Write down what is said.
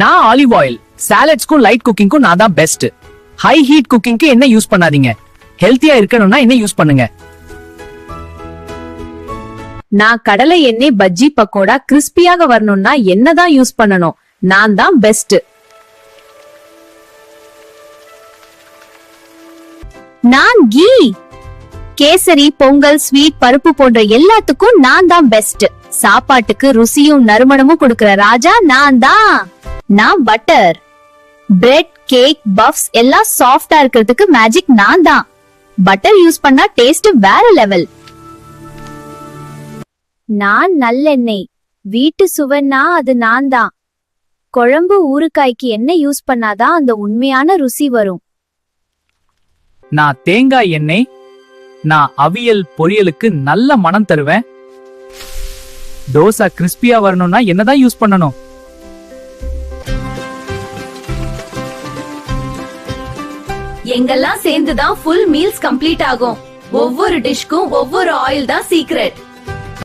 நான் olive oil. சாலட்ஸ்க்கும் light குக்கிங்க்கும் நான் தான் பெஸ்ட். ஹை ஹீட் குக்கிங்க்கு என்ன யூஸ் பண்ணாதீங்க. ஹெல்த்தியா இருக்கணும்னா என்ன யூஸ் பண்ணுங்க. நான் கடலை எண்ணெய் பஜ்ஜி பக்கோடா கிறிஸ்பியாக வரணும்னா என்னதான் யூஸ் பண்ணணும்? நான் தான் பெஸ்ட். நான் கீ. கேசரி, பொங்கல், ஸ்வீட், பருப்பு போன்ற எல்லாத்துக்கும் நான் தான் பெஸ்ட். சாப்பாட்டுக்கு ருசியும் நறுமணமும் கொடுக்கிற ராஜா நான் தான். நான் பட்டர். பிரெட், கேக், பஃப்ஸ் எல்லாம் சாஃப்டா இருக்கிறதுக்கு மேஜிக் நான் தான். பட்டர் யூஸ் பண்ணா டேஸ்ட் வேற லெவல். நான் நல்லெண்ணெய். வீட்டு சுவைன்னா அது நான் தான். குழம்பு ஊறுகாய்க்கு எண்ணெய் யூஸ் பண்ணாதான் அந்த உண்மையான ருசி வரும். நான் தேங்காய் எண்ணெய். நான் அவியல் பொரியலுக்கு நல்ல மனம் தருவேன். தோசை கிறிஸ்பியா வரணும்னா என்னதான் யூஸ் பண்ணணும். எங்கெல்லாம் சேர்ந்துதான் ஃபுல் மீல்ஸ் கம்ப்ளீட் ஆகும். ஒவ்வொரு டிஷ்க்கும் ஒவ்வொரு ஆயில் தான் சீக்ரெட்.